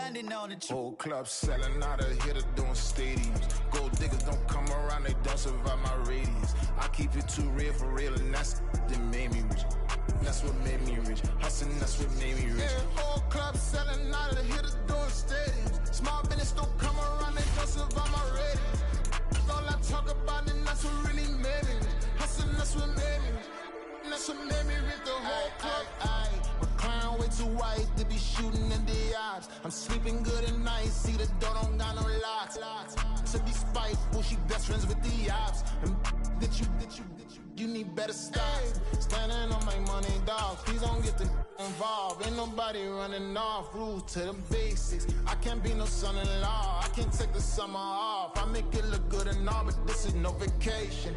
grinding on the whole club selling out of hitter doing stadiums. Gold diggers don't come around, they don't survive my radius. I keep it too real for real, and that's that made me rich. That's what made me rich. Hustling, that's what made me rich. Yeah, whole club selling out of hitters doing stadiums. Small business don't come around, they don't survive my radius. All I talk about, and that's what really made me rich. Hustling, that's what made me rich. That's what made me rich. The whole club. My crown way too white to be shooting in the odds. I'm sleeping good at night. See the door don't got no locks. To be spiteful, she best friends with the ops. And you need better stop. Standing on my money, dog. Please don't get the involved. Ain't nobody running off. Rules to the basics. I can't be no son-in-law. I can't take the summer off. I make it look good and all, but this is no vacation.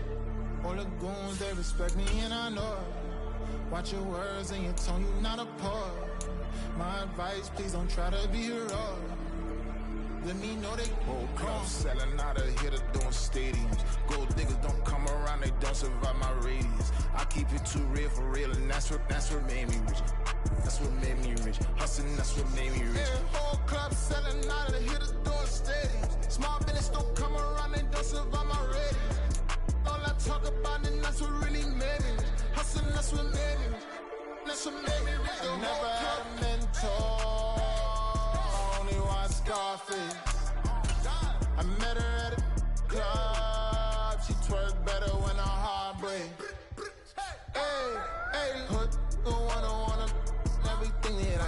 All the goons, they respect me and I know it. Watch your words and your tone, you not a poet. My advice, please don't try to be heroic. Let me know they whole club selling out of hitter doing stadiums. Gold diggers don't come around, they don't survive my radius. I keep it too real for real, and that's what made me rich. That's what made me rich. Hustling, that's what made me rich. Yeah, whole club selling out of hitters doing stadiums. Small business don't come around, they don't survive my radius. All I talk about, and that's what really made me rich. Hustling, that's what made me rich. That's what made me rich. I never had a mentor. Scarface. I met her at a club. She twerk better when her heart breaks. Hey, hood, wanna everything that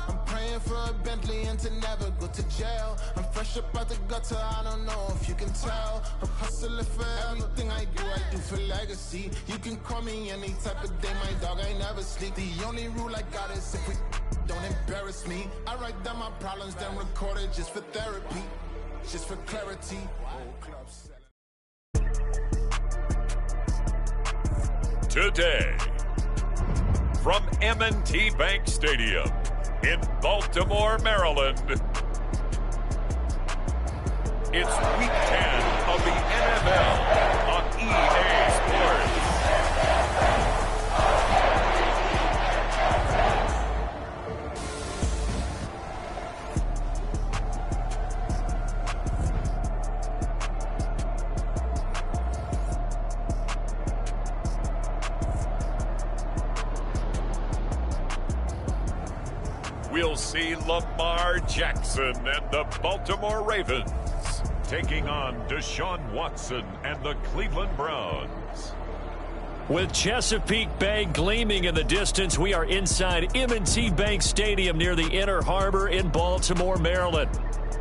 I'm praying for a Bentley and to never go to jail. I'm fresh up out the gutter, I don't know if you can tell. I'm hustling for everything I do for legacy. You can call me any type of day, my dog, I never sleep. The only rule I got is if we don't embarrass me. I write down my problems, then record it just for therapy, just for clarity. Today, from M&T Bank Stadium in Baltimore, Maryland, it's Week 10 of the NFL on EA Sports. We'll see Lamar Jackson and the Baltimore Ravens taking on Deshaun Watson and the Cleveland Browns. With Chesapeake Bay gleaming in the distance, we are inside M&T Bank Stadium near the Inner Harbor in Baltimore, Maryland.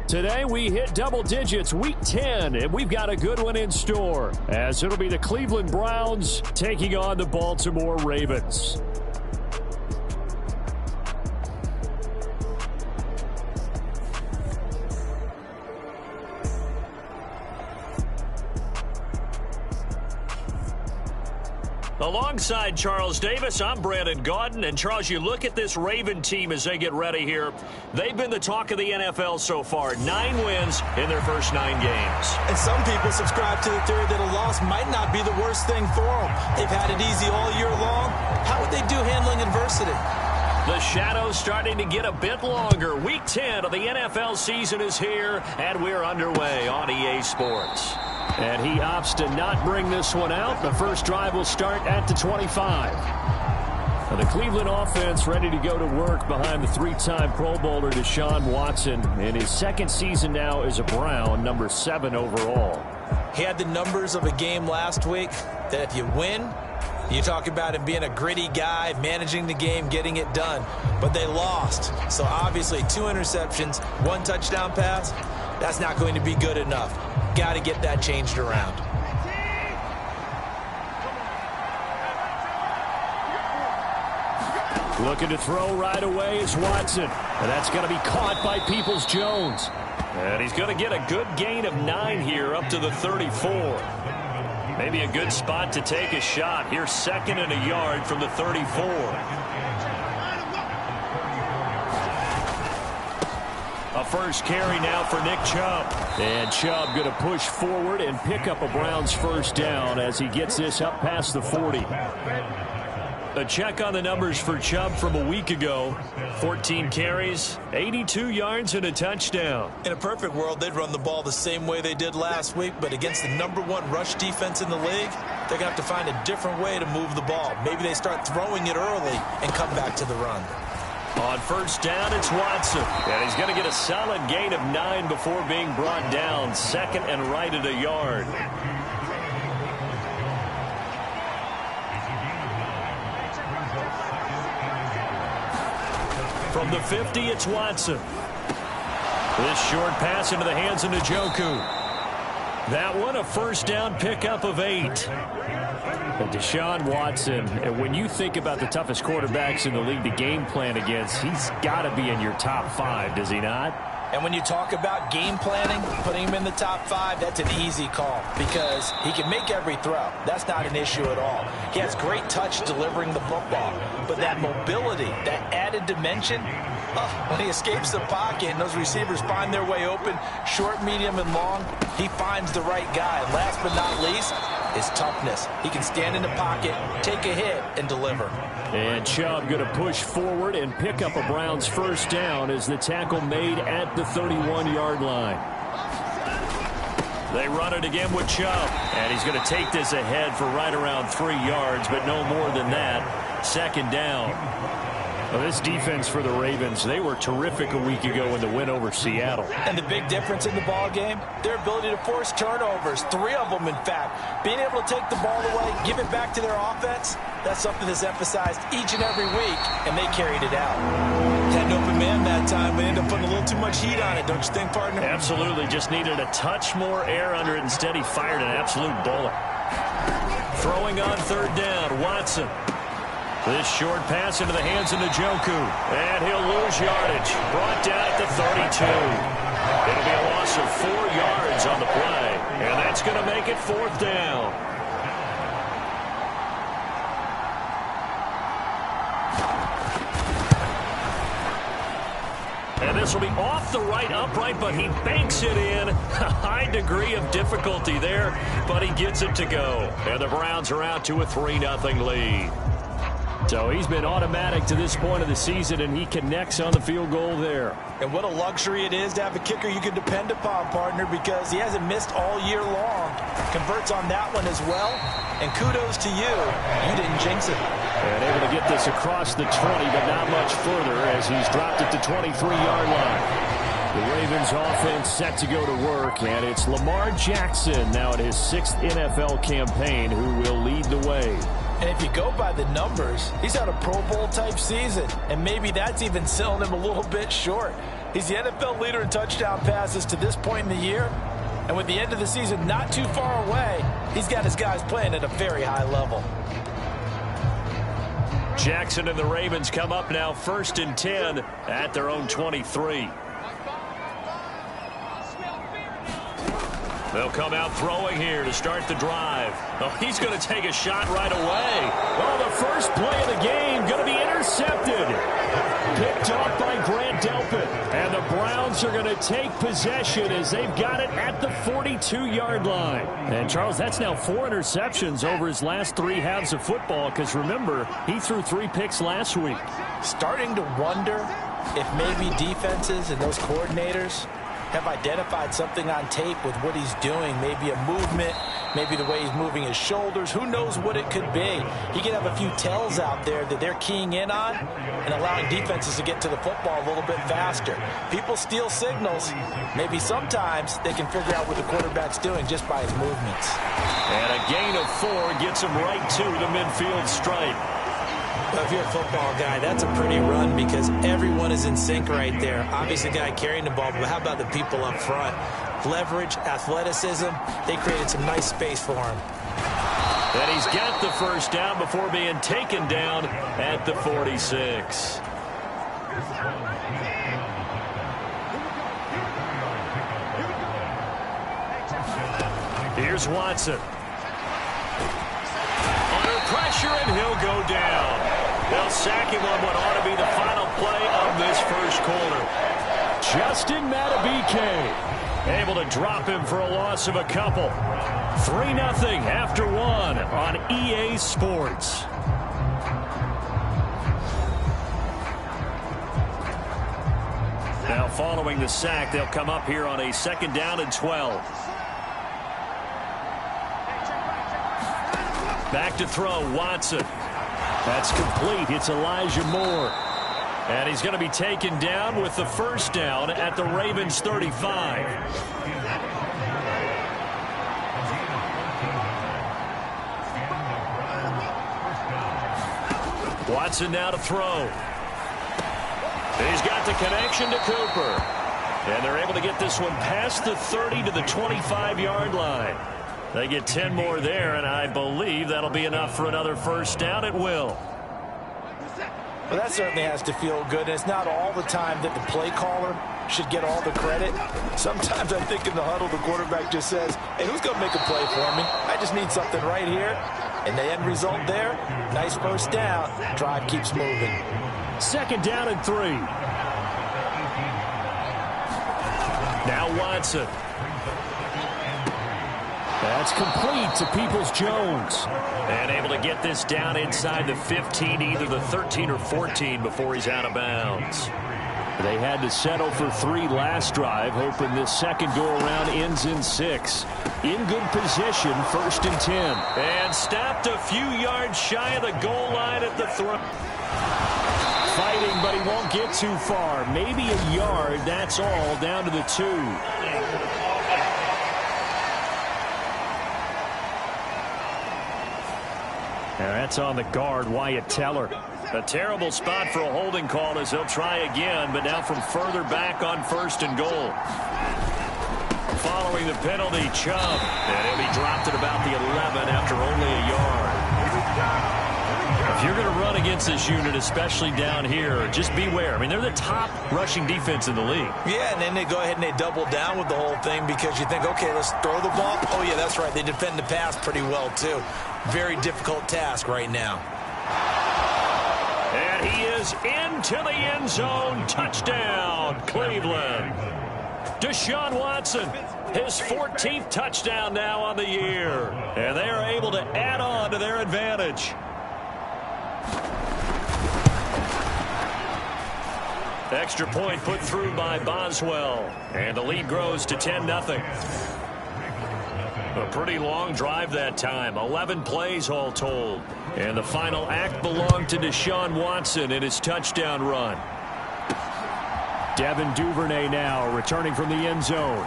Today we hit double digits, Week 10, and we've got a good one in store, as it'll be the Cleveland Browns taking on the Baltimore Ravens. Alongside Charles Davis, I'm Brandon Gaudin. And Charles, you look at this Raven team as they get ready here. They've been the talk of the NFL so far. 9 wins in their first 9 games. And some people subscribe to the theory that a loss might not be the worst thing for them. They've had it easy all year long. How would they do handling adversity? The shadow's starting to get a bit longer. Week 10 of the NFL season is here, and we're underway on EA Sports. And he opts to not bring this one out. The first drive will start at the 25. Now the Cleveland offense ready to go to work behind the 3-time Pro Bowler Deshaun Watson in his second season now as a Brown, number 7 overall. He had the numbers of a game last week that if you win, you talk about him being a gritty guy, managing the game, getting it done. But they lost. So obviously 2 interceptions, 1 touchdown pass, that's not going to be good enough. Got to get that changed around. Looking to throw right away is Watson. And that's going to be caught by Peoples-Jones. And he's going to get a good gain of 9 here up to the 34. Maybe a good spot to take a shot. Here's 2nd and a yard from the 34. A first carry now for Nick Chubb. And Chubb going to push forward and pick up a Browns first down as he gets this up past the 40. A check on the numbers for Chubb from a week ago. 14 carries, 82 yards, and a touchdown. In a perfect world, they'd run the ball the same way they did last week, but against the #1 rush defense in the league, they're going to have to find a different way to move the ball. Maybe they start throwing it early and come back to the run. On first down, it's Watson. And he's going to get a solid gain of 9 before being brought down. Second and right at a yard. From the 50, it's Watson. This short pass into the hands of Njoku. That one, a first down pickup of 8. And Deshaun Watson, and when you think about the toughest quarterbacks in the league to game plan against, he's got to be in your top 5, does he not? And when you talk about game planning, putting him in the top 5, that's an easy call because he can make every throw. That's not an issue at all. He has great touch delivering the football. But that mobility, that added dimension, when he escapes the pocket and those receivers find their way open, short, medium, and long, he finds the right guy. And last but not least, his toughness. He can stand in the pocket, take a hit, and deliver. And Chubb going to push forward and pick up a Browns first down as the tackle made at the 31-yard line. They run it again with Chubb. And he's going to take this ahead for right around 3 yards, but no more than that. Second down. Well, this defense for the Ravens, they were terrific a week ago in the win over Seattle. And the big difference in the ball game, their ability to force turnovers, 3 of them in fact. Being able to take the ball away, give it back to their offense, that's something that's emphasized each and every week, and they carried it out. Had an open man that time, but ended up putting a little too much heat on it, don't you think, partner? Absolutely, just needed a touch more air under it. Instead, he fired an absolute bullet. Throwing on third down, Watson. This short pass into the hands of Njoku. And he'll lose yardage. Brought down at the 32. It'll be a loss of 4 yards on the play. And that's going to make it fourth down. And this will be off the right upright, but he banks it in. A high degree of difficulty there, but he gets it to go. And the Browns are out to a 3-0 lead. So he's been automatic to this point of the season, and he connects on the field goal there. And what a luxury it is to have a kicker you can depend upon, partner, because he hasn't missed all year long. Converts on that one as well. And kudos to you. You didn't jinx it. And able to get this across the 20, but not much further as he's dropped at the 23-yard line. The Ravens offense set to go to work, and it's Lamar Jackson now in his 6th NFL campaign who will lead the way. And if you go by the numbers, he's had a Pro Bowl-type season, and maybe that's even selling him a little bit short. He's the NFL leader in touchdown passes to this point in the year, and with the end of the season not too far away, he's got his guys playing at a very high level. Jackson and the Ravens come up now 1st and 10 at their own 23. They'll come out throwing here to start the drive. Oh, he's going to take a shot right away. Oh, the first play of the game going to be intercepted. Picked off by Grant Delpit. And the Browns are going to take possession as they've got it at the 42-yard line. And, Charles, that's now 4 interceptions over his last 3 halves of football because, remember, he threw 3 picks last week. Starting to wonder if maybe defenses and those coordinators have identified something on tape with what he's doing. Maybe a movement, maybe the way he's moving his shoulders. Who knows what it could be? He could have a few tells out there that they're keying in on and allowing defenses to get to the football a little bit faster. People steal signals. Maybe sometimes they can figure out what the quarterback's doing just by his movements. And a gain of 4 gets him right to the midfield stripe. Well, if you're a football guy, that's a pretty run because everyone is in sync right there. Obviously, the guy carrying the ball, but how about the people up front? Leverage, athleticism, they created some nice space for him. And he's got the first down before being taken down at the 46. Here's Watson. Under pressure, and he'll go down. They'll sack him on what ought to be the final play of this first quarter. Justin Madubuike able to drop him for a loss of a couple. 3-0 after 1 on EA Sports. Now following the sack, they'll come up here on a 2nd down and 12. Back to throw, Watson. That's complete. It's Elijah Moore. And he's going to be taken down with the 1st down at the Ravens 35. Watson now to throw. He's got the connection to Cooper. And they're able to get this one past the 30 to the 25-yard line. They get 10 more there, and I believe that'll be enough for another 1st down at will. Well, that certainly has to feel good. And it's not all the time that the play caller should get all the credit. Sometimes I think in the huddle, the quarterback just says, hey, who's going to make a play for me? I just need something right here. And the end result there, nice 1st down. Drive keeps moving. 2nd down and 3. Now Watson. That's complete to Peoples-Jones. And able to get this down inside the 15, either the 13 or 14 before he's out of bounds. They had to settle for 3 last drive, hoping this second go-around ends in 6. In good position, 1st and 10. And stopped a few yards shy of the goal line at the throw. Fighting, but he won't get too far. Maybe a yard, that's all, down to the 2. And that's on the guard, Wyatt Teller. A terrible spot for a holding call as they'll try again, but now from further back on 1st and goal. Following the penalty, Chubb. And he'll be dropped at about the 11 after only a yard. If you're going to run against this unit, especially down here, just beware. I mean, they're the top rushing defense in the league. Yeah, and then they go ahead and they double down with the whole thing because you think, okay, let's throw the ball. Oh, yeah, that's right. They defend the pass pretty well, too. Very difficult task right now. And he is into the end zone. Touchdown, Cleveland. Deshaun Watson, his 14th touchdown now on the year. And they are able to add on to their advantage. Extra point put through by Boswell. And the lead grows to 10-0. A pretty long drive that time. 11 plays all told. And the final act belonged to Deshaun Watson in his touchdown run. Devin Duvernay now returning from the end zone.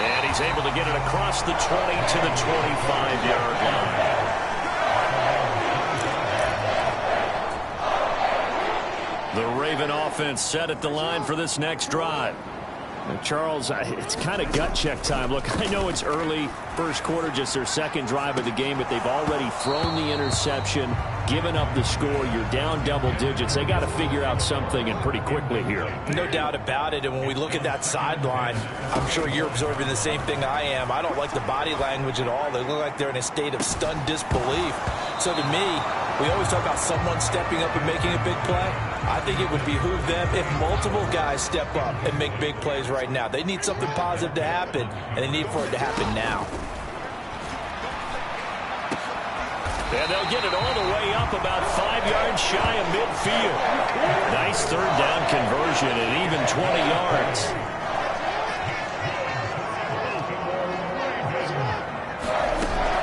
And he's able to get it across the 20 to the 25-yard line. The Raven offense set at the line for this next drive. Charles, it's kind of gut check time. Look, I know it's early, 1st quarter, just their 2nd drive of the game, but they've already thrown the interception, given up the score. You're down double digits. They got to figure out something, and pretty quickly here. No doubt about it. And when we look at that sideline, I'm sure you're observing the same thing I am. I don't like the body language at all. They look like they're in a state of stunned disbelief. So to me, we always talk about someone stepping up and making a big play. I think it would behoove them if multiple guys step up and make big plays right now. They need something positive to happen, and they need for it to happen now. And they'll get it all the way up about 5 yards shy of midfield. Nice 3rd down conversion at even 20 yards.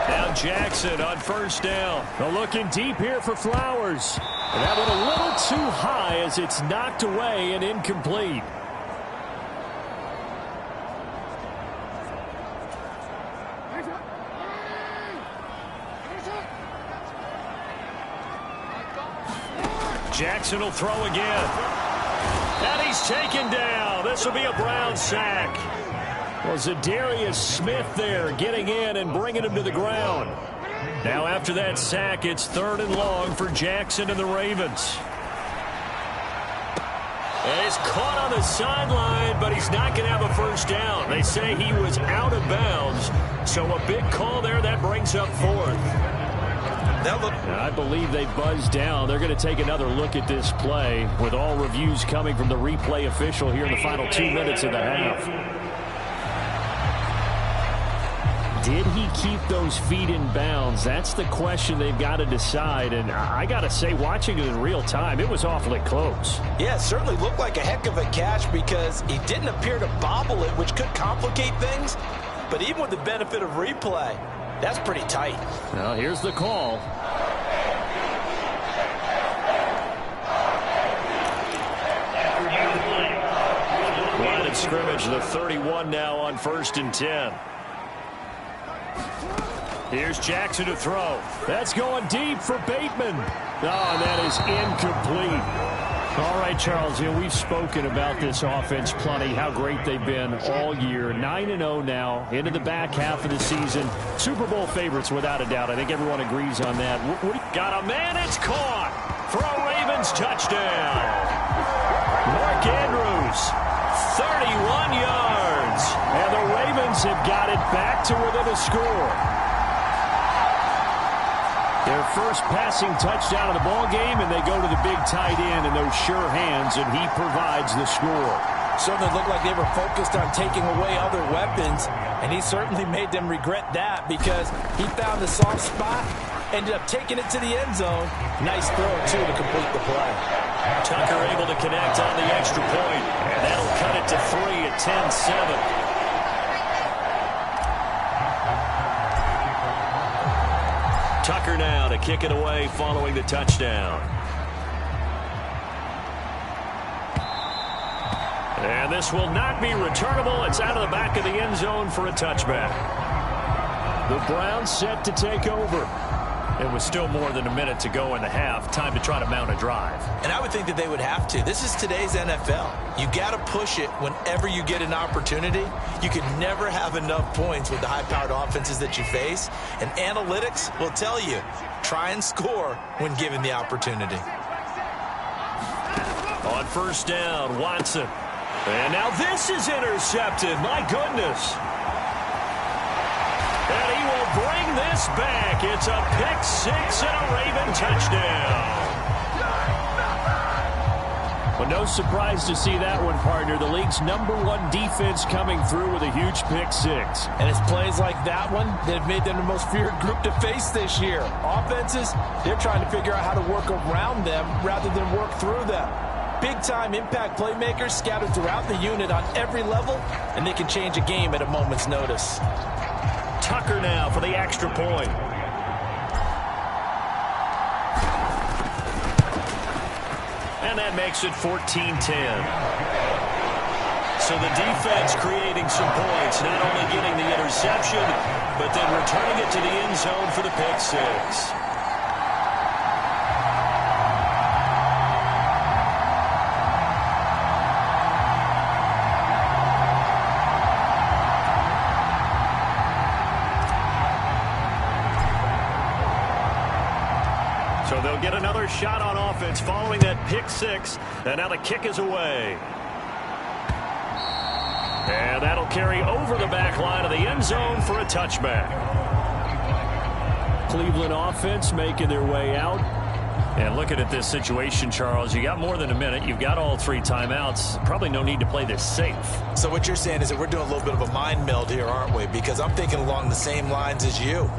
Now Jackson on 1st down. Looking deep here for Flowers. And that one a little too high as it's knocked away and incomplete. Jackson will throw again. And he's taken down. This will be a Brown sack. Well, Zadarius Smith there getting in and bringing him to the ground. Now after that sack, it's 3rd and long for Jackson and the Ravens. And he's caught on the sideline, but he's not going to have a 1st down. They say he was out of bounds. So a big call there that brings up 4th. I believe they buzzed down. They're going to take another look at this play with all reviews coming from the replay official here in the final 2 minutes of the half. did he keep those feet in bounds? That's the question they've got to decide. And I got to say, watching it in real time, it was awfully close. Yeah, it certainly looked like a heck of a catch because he didn't appear to bobble it, which could complicate things. But even with the benefit of replay, that's pretty tight. Well, here's the call. Line of scrimmage, the 31 now on 1st and 10. Here's Jackson to throw. That's going deep for Bateman. Oh, and that is incomplete. All right, Charles, we've spoken about this offense plenty, how great they've been all year. 9-0 now, into the back half of the season. Super Bowl favorites, without a doubt. I think everyone agrees on that. Got a man, it's caught for a Ravens touchdown. Mark Andrews, 31 yards. And the Ravens have got it back to within a score. Their first passing touchdown of the ball game, and they go to the big tight end in those sure hands, and he provides the score. Certainly looked like they were focused on taking away other weapons, and he certainly made them regret that because he found the soft spot, ended up taking it to the end zone. Nice throw, too, to complete the play. Tucker able to connect on the extra point, and that'll cut it to 3 at 10-7. Tucker now to kick it away following the touchdown. And this will not be returnable. It's out of the back of the end zone for a touchback. The Browns set to take over. It was still more than a minute to go in the half. Time to try to mount a drive. And I would think that they would have to. This is today's NFL. You got to push it whenever you get an opportunity. You can never have enough points with the high-powered offenses that you face. And analytics will tell you, try and score when given the opportunity. On 1st down, Watson. And now this is intercepted. My goodness. And he will bring this back. It's a pick 6 and a Raven touchdown. Well, no surprise to see that one, partner. The league's #1 defense coming through with a huge pick 6. And it's plays like that one that have made them the most feared group to face this year. Offenses, they're trying to figure out how to work around them rather than work through them. Big-time impact playmakers scattered throughout the unit on every level, and they can change a game at a moment's notice. Tucker now for the extra point. And that makes it 14-10. So the defense creating some points, not only getting the interception, but then returning it to the end zone for the pick 6. So they'll get another shot on offense following that pick 6. And now the kick is away. And that'll carry over the back line of the end zone for a touchback. Cleveland offense making their way out. And looking at this situation, Charles, you got more than a minute. You've got all 3 timeouts. Probably no need to play this safe. So what you're saying is that we're doing a little bit of a mind meld here, aren't we? Because I'm thinking along the same lines as you.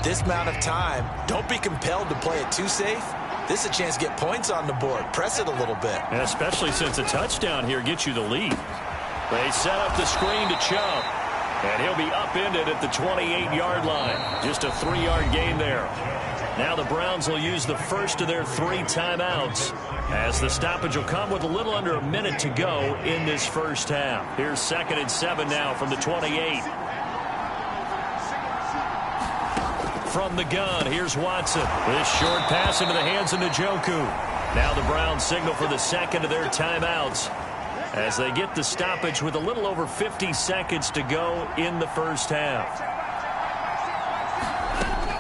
This amount of time, don't be compelled to play it too safe. This is a chance to get points on the board. Press it a little bit. And especially since a touchdown here gets you the lead. They set up the screen to Chubb. And he'll be upended at the 28-yard line. Just a 3-yard gain there. Now the Browns will use the first of their 3 timeouts, as the stoppage will come with a little under a minute to go in this first half. Here's 2nd and 7 now from the 28. From the gun, here's Watson. This short pass into the hands of Njoku. Now the Browns signal for the second of their timeouts as they get the stoppage with a little over 50 seconds to go in the first half.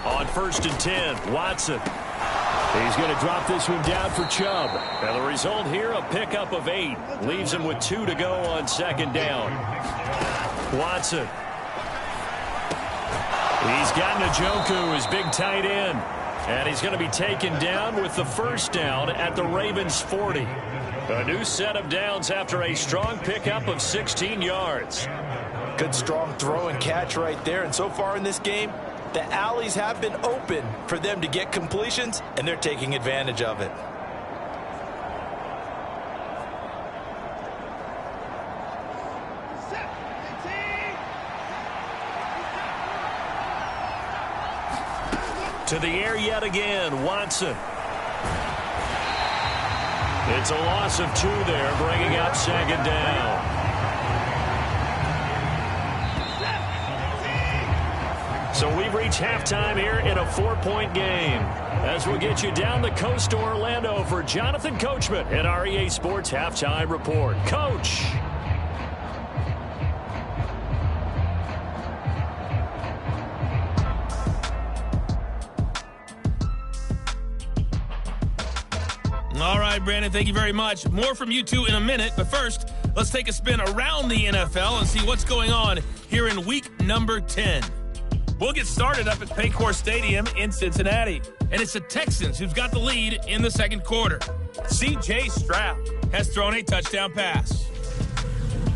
On 1st and 10, Watson. He's going to drop this one down for Chubb. And the result here, a pickup of 8. Leaves him with 2 to go on 2nd down. Watson. He's got Njoku, his big tight end. And he's going to be taken down with the first down at the Ravens' 40. A new set of downs after a strong pickup of 16 yards. Good strong throw and catch right there. And so far in this game, the alleys have been open for them to get completions, and they're taking advantage of it. To the air yet again, Watson. It's a loss of 2 there, bringing up second down. So we've reached halftime here in a 4-point game. As we'll get you down the coast to Orlando for Jonathan Coachman at our EA Sports Halftime Report. Coach. All right, Brandon, thank you very much. More from you two in a minute, but first, let's take a spin around the NFL and see what's going on here in week number 10. We'll get started up at Paycor Stadium in Cincinnati, and it's the Texans who've got the lead in the second quarter. C.J. Stroud has thrown a touchdown pass.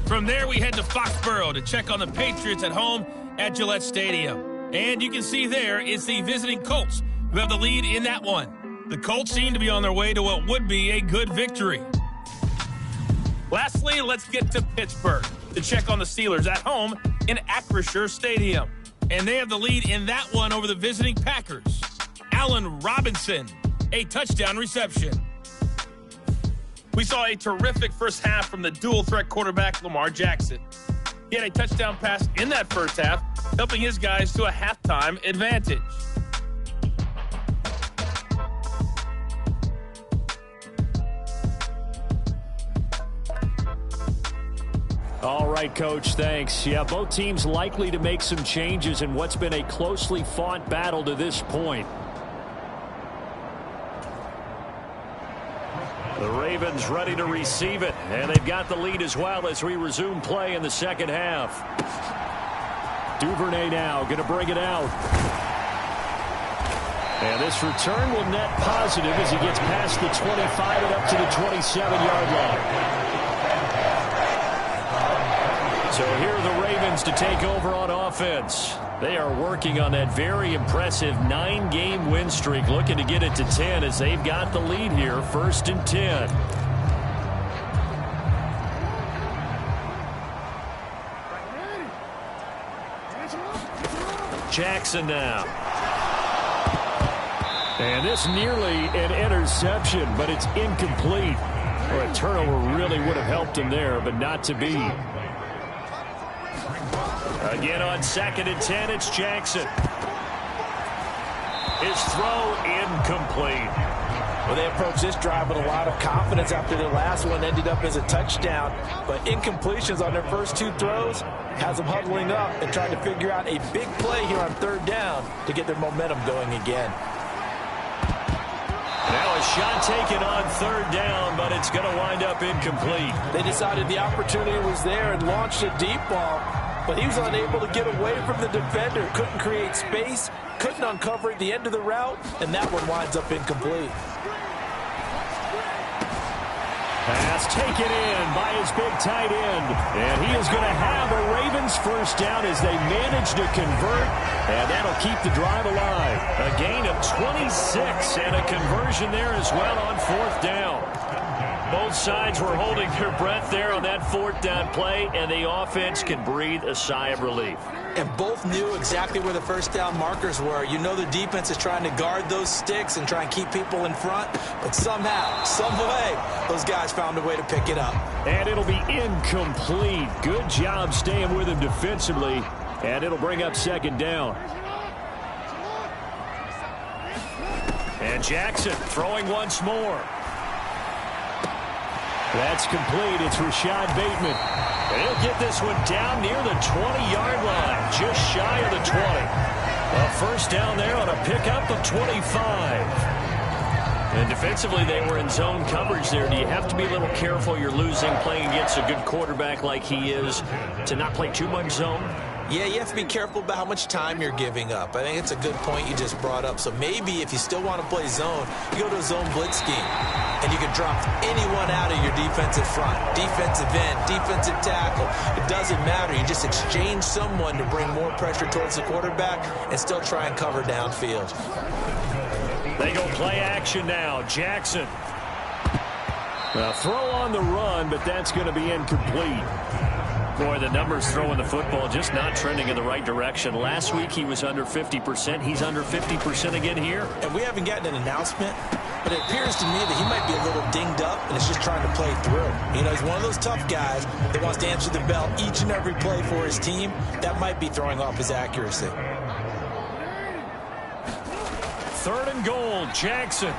From there, we head to Foxborough to check on the Patriots at home at Gillette Stadium. And you can see there it's the visiting Colts who have the lead in that one. The Colts seem to be on their way to what would be a good victory. Lastly, let's get to Pittsburgh to check on the Steelers at home in Acrisure Stadium. And they have the lead in that one over the visiting Packers. Allen Robinson, a touchdown reception. We saw a terrific first half from the dual-threat quarterback Lamar Jackson. He had a touchdown pass in that first half, helping his guys to a halftime advantage. All right, Coach, thanks. Yeah, both teams likely to make some changes in what's been a closely fought battle to this point. The Ravens ready to receive it, and they've got the lead as well as we resume play in the second half. Duvernay now going to bring it out. And this return will net positive as he gets past the 25 and up to the 27-yard line. So here are the Ravens to take over on offense. They are working on that very impressive 9-game win streak, looking to get it to 10 as they've got the lead here, 1st and 10. Jackson now. And this nearly an interception, but it's incomplete. Well, a turnover really would have helped him there, but not to be. Again on 2nd and 10, it's Jackson. His throw incomplete. Well, they approached this drive with a lot of confidence after their last one ended up as a touchdown. But incompletions on their first 2 throws has them huddling up and trying to figure out a big play here on 3rd down to get their momentum going again. Now a shot taken on 3rd down, but it's going to wind up incomplete. They decided the opportunity was there and launched a deep ball, but he was unable to get away from the defender. Couldn't create space, couldn't uncover at the end of the route, and that one winds up incomplete. Pass taken in by his big tight end. And he is going to have a Ravens first down as they manage to convert. And that'll keep the drive alive. A gain of 26 and a conversion there as well on 4th down. Both sides were holding their breath there on that 4th down play, and the offense can breathe a sigh of relief. And both knew exactly where the first down markers were. You know the defense is trying to guard those sticks and try and keep people in front, but somehow, some way, those guys found a way to pick it up. And it'll be incomplete. Good job staying with him defensively, and it'll bring up 2nd down. And Jackson throwing once more. That's complete. It's Rashad Bateman. And he'll get this one down near the 20-yard line, just shy of the 20. A first down there on a pickup of 25. And defensively, they were in zone coverage there. Do you have to be a little careful? You're losing, playing against a good quarterback like he is, to not play too much zone? Yeah, you have to be careful about how much time you're giving up. I think it's a good point you just brought up. So maybe if you still want to play zone, you go to a zone blitz scheme, and you can drop anyone out of your defensive front, defensive end, defensive tackle. It doesn't matter. You just exchange someone to bring more pressure towards the quarterback and still try and cover downfield. They go play action now. Jackson. Now throw on the run, but that's going to be incomplete. Boy, the numbers throwing the football just not trending in the right direction. Last week he was under 50%. He's under 50% again here. And we haven't gotten an announcement, but it appears to me that he might be a little dinged up and is just trying to play through. You know, he's one of those tough guys that wants to answer the bell each and every play for his team. That might be throwing off his accuracy. 3rd and goal, Jackson.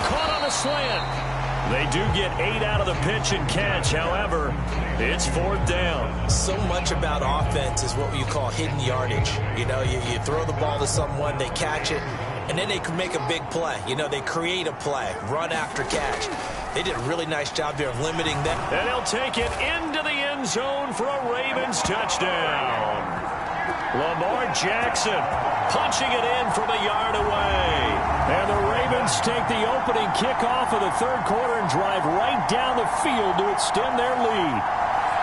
Caught on a slant. They do get 8 out of the pitch and catch. However, it's 4th down. So much about offense is what you call hidden yardage. You know, you throw the ball to someone, they catch it, and then they can make a big play. You know, they create a play, run after catch. They did a really nice job there of limiting them. And he'll take it into the end zone for a Ravens touchdown. Lamar Jackson punching it in from a yard away. And the Ravens take the opening kickoff of the 3rd quarter and drive right down the field to extend their lead.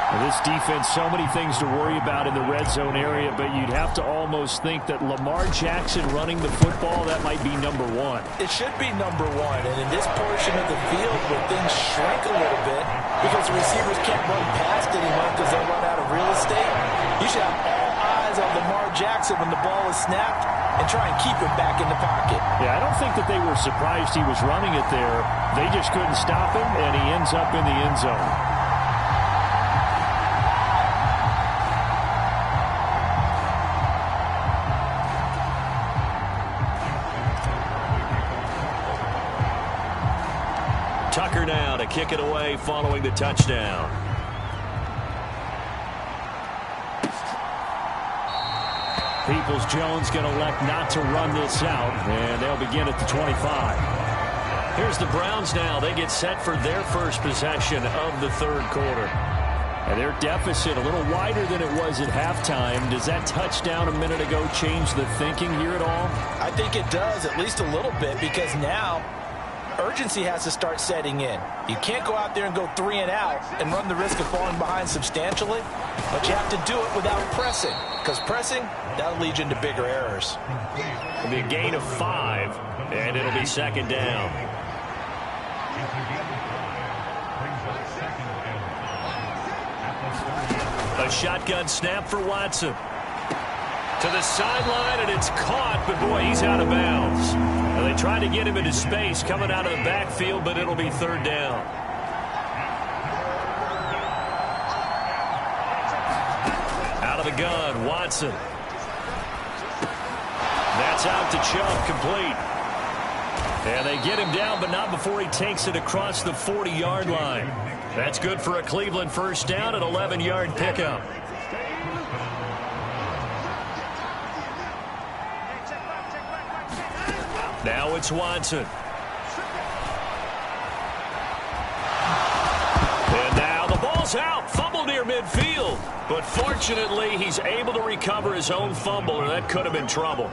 Well, this defense, so many things to worry about in the red zone area, but you'd have to almost think that Lamar Jackson running the football, that might be number 1. It should be number 1, and in this portion of the field where things shrink a little bit because the receivers can't run past anyone because they'll run out of real estate, you should have all eyes on Lamar Jackson when the ball is snapped and try and keep it back in the pocket. Yeah, I don't think that they were surprised he was running it there. They just couldn't stop him, and he ends up in the end zone. Tucker now to kick it away following the touchdown. Peoples-Jones going to elect not to run this out, and they'll begin at the 25. Here's the Browns now. They get set for their first possession of the 3rd quarter. And their deficit a little wider than it was at halftime. Does that touchdown a minute ago change the thinking here at all? I think it does, at least a little bit, because now urgency has to start setting in. You can't go out there and go 3 and out and run the risk of falling behind substantially, but you have to do it without pressing, because pressing, that'll lead you into bigger errors. It'll be a gain of 5, and it'll be 2nd down. A shotgun snap for Watson. To the sideline, and it's caught, but boy, he's out of bounds. Now, they tried to get him into space coming out of the backfield, but it'll be 3rd down. Out of the gun, Watson. That's out to Chubb, complete. And they get him down, but not before he takes it across the 40-yard line. That's good for a Cleveland 1st down, an 11-yard pickup. Now it's Watson. And now the ball's out. Fumble near midfield. But fortunately, he's able to recover his own fumble, or that could have been trouble.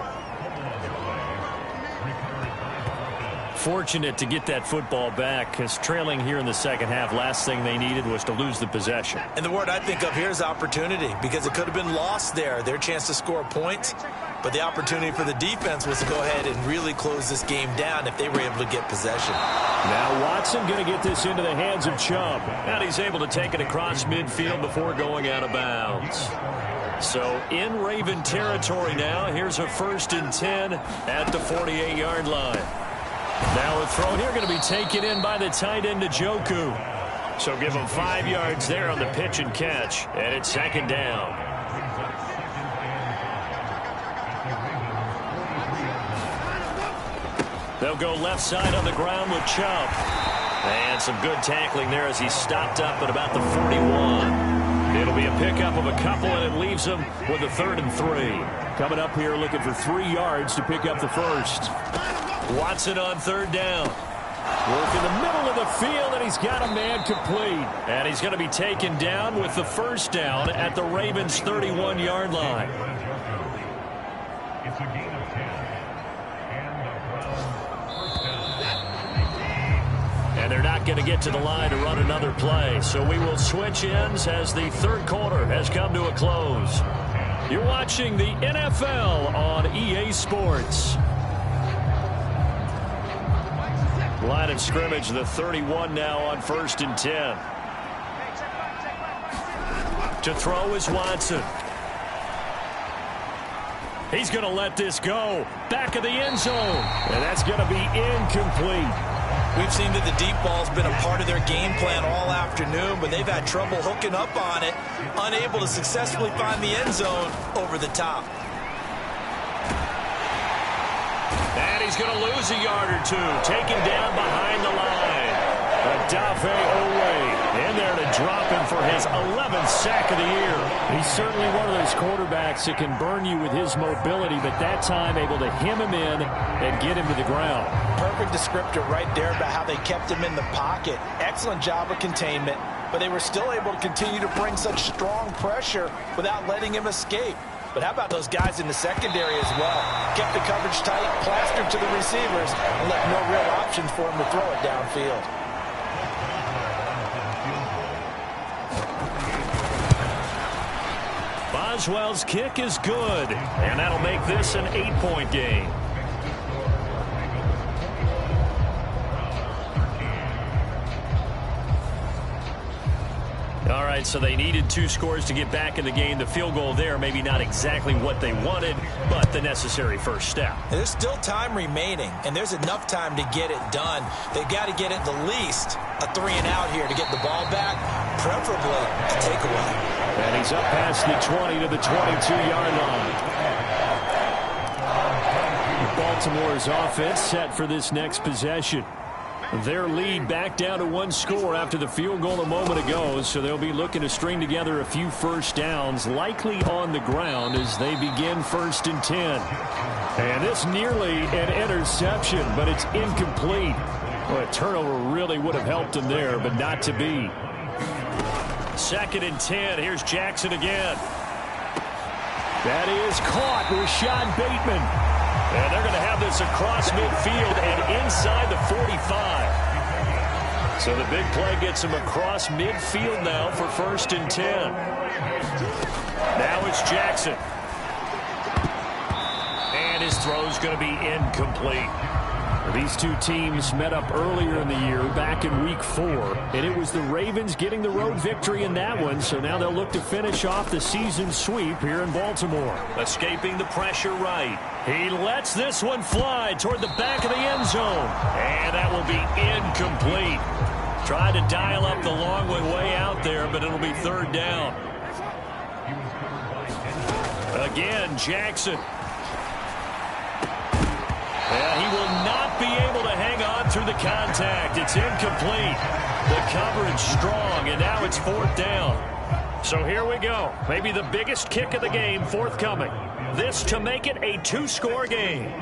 Fortunate to get that football back, because trailing here in the 2nd half, last thing they needed was to lose the possession. And the word I think of here is opportunity, because it could have been lost there, their chance to score points. But the opportunity for the defense was to go ahead and really close this game down if they were able to get possession. Now Watson going to get this into the hands of Chubb. And he's able to take it across midfield before going out of bounds. So in Raven territory now. Here's a 1st and 10 at the 48-yard line. Now a throw here going to be taken in by the tight end Njoku. So give him 5 yards there on the pitch and catch. And it's 2nd down. They'll go left side on the ground with Chubb. And some good tackling there as he stopped up at about the 41. It'll be a pickup of a couple, and it leaves him with a 3rd and 3. Coming up here looking for 3 yards to pick up the 1st. Watson on 3rd down. Work in the middle of the field, and he's got a man complete. And he's going to be taken down with the first down at the Ravens' 31-yard line. It's a gain of 10. And they're not going to get to the line to run another play. So we will switch ends as the third quarter has come to a close. You're watching the NFL on EA Sports. Line of scrimmage, the 31 now on 1st and 10. To throw is Watson. He's going to let this go. Back of the end zone. And that's going to be incomplete. We've seen that the deep ball's been a part of their game plan all afternoon, but they've had trouble hooking up on it, unable to successfully find the end zone over the top. And he's going to lose a yard or two. Taken down behind the line. Odafe Oweh in there to drop him for his 11th sack of the year. He's certainly one of those quarterbacks that can burn you with his mobility, but that time able to hem him in and get him to the ground. Perfect descriptor right there about how they kept him in the pocket. Excellent job of containment, but they were still able to continue to bring such strong pressure without letting him escape. But how about those guys in the secondary as well? Kept the coverage tight, plastered to the receivers, and left no real options for him to throw it downfield. Boswell's kick is good, and that'll make this an 8-point game. All right, so they needed 2 scores to get back in the game. The field goal there, maybe not exactly what they wanted, but the necessary first step. There's still time remaining, and there's enough time to get it done. They've got to get at the least a 3-and-out here to get the ball back, preferably a takeaway. And he's up past the 20 to the 22-yard line. Baltimore's offense set for this next possession. Their lead back down to 1 score after the field goal a moment ago, so they'll be looking to string together a few first downs, likely on the ground as they begin 1st and 10. And this nearly an interception, but it's incomplete. Well, a turnover really would have helped them there, but not to be. 2nd and 10. Here's Jackson again. That is caught. Rashad Bateman. And they're going to have this across midfield and inside the 45. So the big play gets him across midfield now for 1st and 10. Now it's Jackson. And his throw's going to be incomplete. These two teams met up earlier in the year, back in Week 4, and it was the Ravens getting the road victory in that one, so now they'll look to finish off the season sweep here in Baltimore. Escaping the pressure right. He lets this one fly toward the back of the end zone, and that will be incomplete. Tried to dial up the long way out there, but it'll be 3rd down. Again, Jackson. Yeah, he will not be able to hang on through the contact. It's incomplete. The coverage strong, and now it's 4th down. So here we go. Maybe the biggest kick of the game forthcoming. This to make it a 2-score game.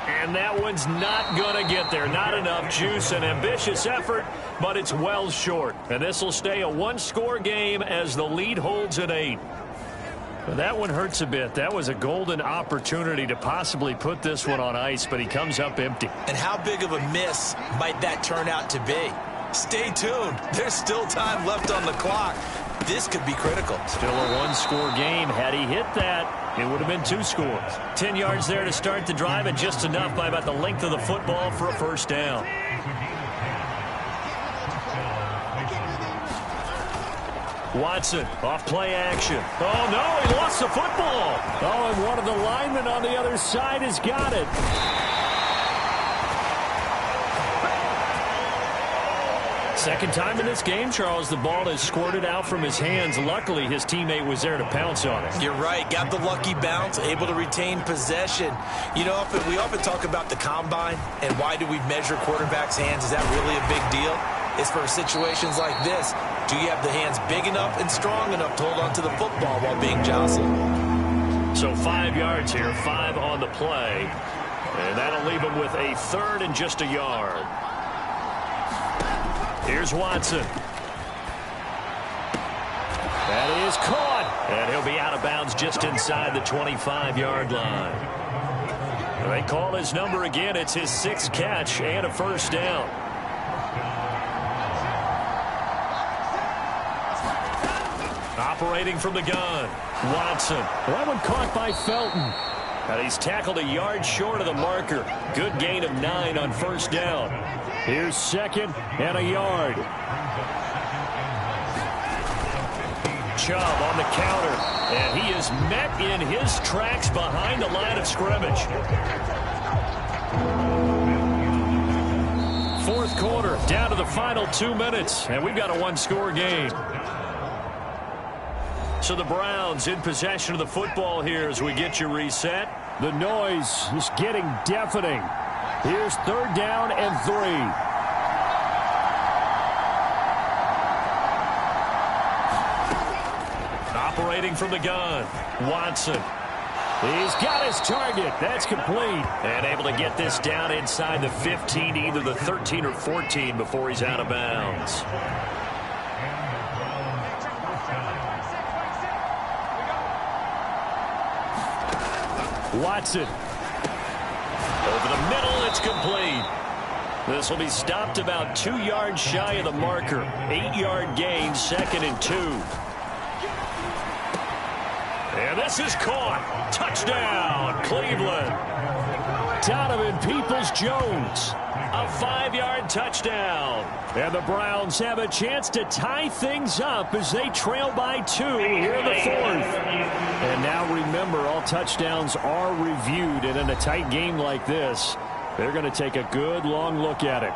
And that one's not going to get there. Not enough juice. An ambitious effort, but it's well short. And this will stay a 1-score game as the lead holds at 8. That one hurts a bit. That was a golden opportunity to possibly put this one on ice, but he comes up empty. And how big of a miss might that turn out to be? Stay tuned. There's still time left on the clock. This could be critical. Still a 1-score game. Had he hit that, it would have been 2 scores. 10 yards there to start the drive, and just enough by about the length of the football for a 1st down. Watson, off play action. Oh, no, he lost the football. Oh, and one of the linemen on the other side has got it. Second time in this game, Charles, the ball has squirted out from his hands. Luckily, his teammate was there to pounce on it. You're right. Got the lucky bounce, able to retain possession. You know, we often talk about the combine and why do we measure quarterbacks' hands. Is that really a big deal? It's for situations like this. Do you have the hands big enough and strong enough to hold on to the football while being jostled? So 5 yards here, 5 on the play. And that'll leave him with a 3rd and just a yard. Here's Watson. That is caught. And he'll be out of bounds just inside the 25-yard line. They call his number again. It's his 6th catch and a first down. Operating from the gun, Watson. That one caught by Felton. And he's tackled a yard short of the marker. Good gain of 9 on first down. Here's 2nd and a yard. Chubb on the counter, and he is met in his tracks behind the line of scrimmage. 4th quarter, down to the final 2 minutes, and we've got a one-score game. So the Browns in possession of the football here as we get you reset. The noise is getting deafening. Here's 3rd down and 3. Operating from the gun, Watson. He's got his target. That's complete. And able to get this down inside the 15, either the 13 or 14 before he's out of bounds. Watson. Over the middle, it's complete. This will be stopped about 2 yards shy of the marker. 8-yard gain, 2nd and 2. And this is caught. Touchdown, Cleveland. Donovan Peoples-Jones. A 5-yard touchdown. And the Browns have a chance to tie things up as they trail by 2 here in the 4th. And now remember, all touchdowns are reviewed. And in a tight game like this, they're going to take a good long look at it.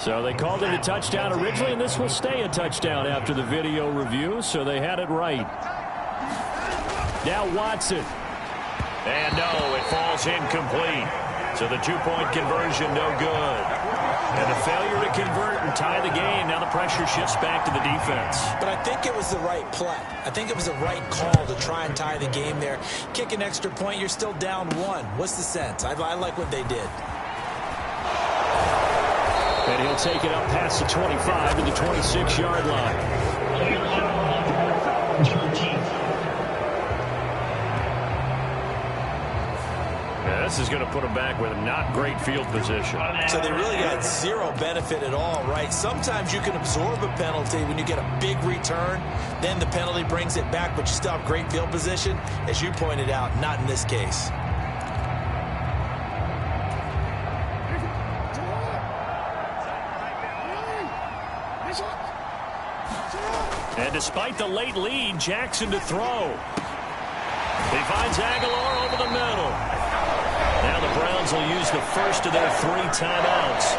So they called it a touchdown originally, and this will stay a touchdown after the video review, so they had it right. Now Watson. And no, it falls incomplete. So the 2-point conversion, no good. And the failure to convert and tie the game. Now the pressure shifts back to the defense. But I think it was the right play. I think it was the right call to try and tie the game there. Kick an extra point, you're still down 1. What's the sense? I like what they did. And he'll take it up past the 25 to the 26-yard line. Yeah, this is going to put him back with not great field position. So they really got 0 benefit at all, right? Sometimes you can absorb a penalty when you get a big return. Then the penalty brings it back, but you still have great field position. As you pointed out, not in this case. And despite the late lead, Jackson to throw. He finds Aguilar over the middle. Now the Browns will use the first of their 3 timeouts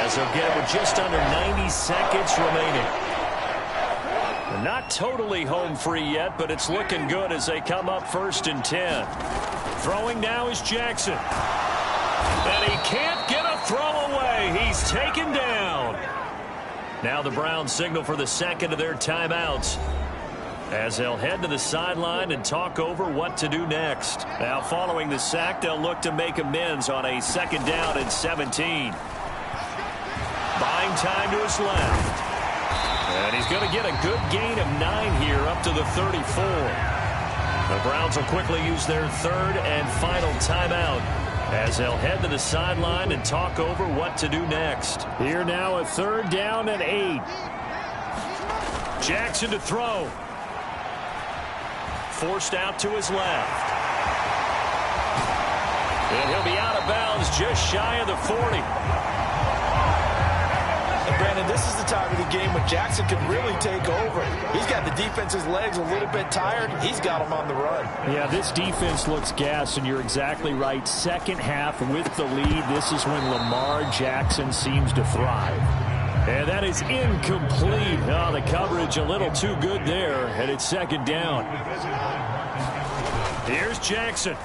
as they'll get it with just under 90 seconds remaining. They're not totally home free yet, but it's looking good as they come up 1st and 10. Throwing now is Jackson. And he can't get a throw away. He's taken down. Now the Browns signal for the 2nd of their timeouts as they'll head to the sideline and talk over what to do next. Now following the sack, they'll look to make amends on a 2nd down and 17. Buying time to his left. And he's going to get a good gain of 9 here up to the 34. The Browns will quickly use their 3rd and final timeout as they'll head to the sideline and talk over what to do next. Here now a 3rd down and 8. Jackson to throw. Forced out to his left. And he'll be out of bounds just shy of the 40. And Brandon, this is the time of the game when Jackson can really take over. He's got the defense's legs a little bit tired. He's got them on the run. Yeah, this defense looks gassed, and you're exactly right. 2nd half with the lead, this is when Lamar Jackson seems to thrive. And that is incomplete. Oh, the coverage a little too good there, and it's 2nd down. Here's Jackson.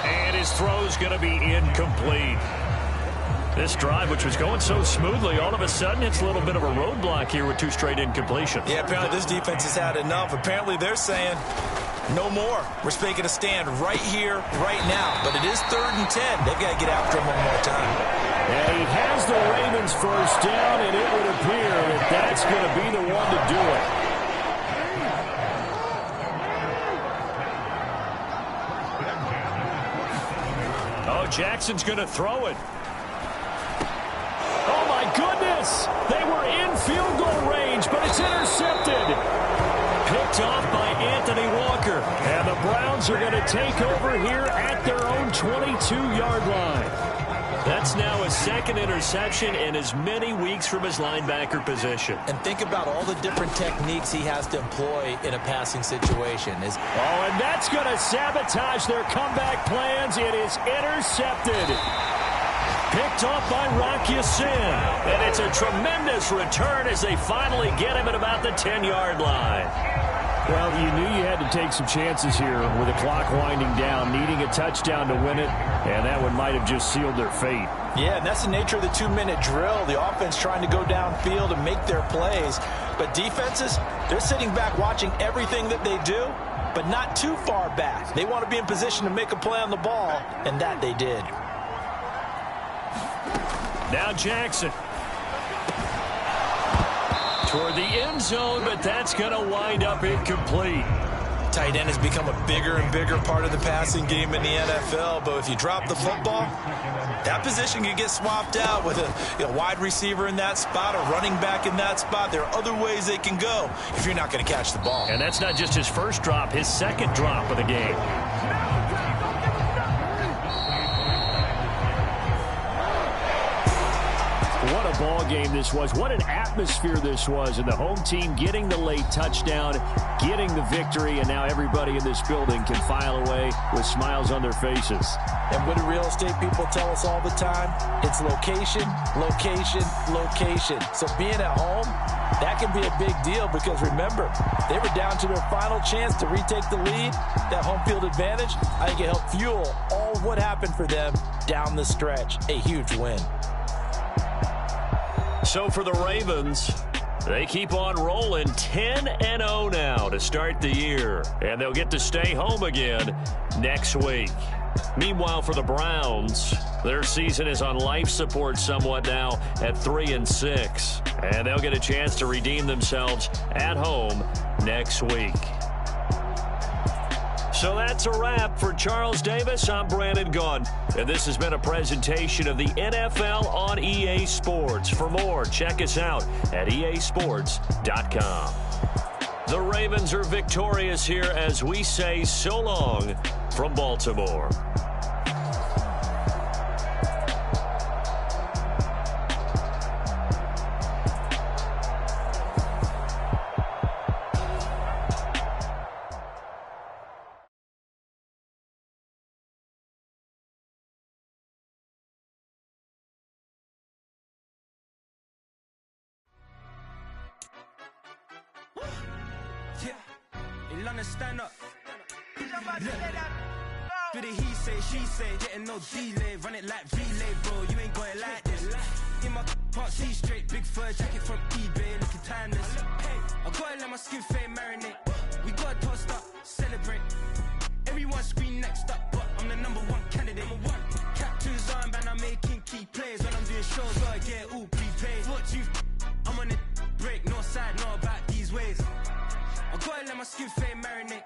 And his throw's going to be incomplete. This drive, which was going so smoothly, all of a sudden it's a little bit of a roadblock here with 2 straight incompletions. Yeah, apparently this defense has had enough. Apparently they're saying no more. We're making a stand right here, right now. But it is 3rd and 10. They've got to get after him one more time. And he has the Ravens first down, and it would appear that that's going to be the one to do it. Oh, Jackson's going to throw it. Oh, my goodness! They were in field goal range, but it's intercepted. Picked off by Anthony Walker. And the Browns are going to take over here at their own 22-yard line. That's now his 2nd interception in as many weeks from his linebacker position. And think about all the different techniques he has to employ in a passing situation. Oh, and that's going to sabotage their comeback plans. It is intercepted. Picked off by Rocky Sin. And it's a tremendous return as they finally get him at about the 10-yard line. Well, you knew you had to take some chances here with the clock winding down, needing a touchdown to win it, and that one might have just sealed their fate. Yeah, and that's the nature of the 2-minute drill. The offense trying to go downfield and make their plays. But defenses, they're sitting back watching everything that they do, but not too far back. They want to be in position to make a play on the ball, and that they did. Now Jackson. Toward the end zone, but that's going to wind up incomplete. Tight end has become a bigger and bigger part of the passing game in the NFL, but if you drop the football, that position can get swapped out with a wide receiver in that spot, a running back in that spot. There are other ways they can go if you're not going to catch the ball. And that's not just his first drop, his 2nd drop of the game. What a ball game this was. What an atmosphere this was. And the home team getting the late touchdown, getting the victory, and now everybody in this building can file away with smiles on their faces. And what do real estate people tell us all the time? It's location, location, location. So being at home, that can be a big deal because remember, they were down to their final chance to retake the lead. That home field advantage, I think it helped fuel all of what happened for them down the stretch. A huge win. So for the Ravens, they keep on rolling 10-0 now to start the year. And they'll get to stay home again next week. Meanwhile, for the Browns, their season is on life support somewhat now at 3-6. And they'll get a chance to redeem themselves at home next week. So that's a wrap. For Charles Davis, I'm Brandon Gunn. And this has been a presentation of the NFL on EA Sports. For more, check us out at easports.com. The Ravens are victorious here as we say so long from Baltimore. Stand up. Do the he say, she say, getting no delay, run it like relay, bro. You ain't got it like this. In my can't see straight, big fur jacket from eBay, looking timeless. Hey, I gotta let my skin fade marinate. We gotta toast up, celebrate. Everyone scream next up, but I'm the #1 candidate. Captain's armband, I'm making key plays. When I'm doing shows, gotta get all prepaid. What you? I'm on it break, no side, know about these ways. I gotta let my skin fade marinate.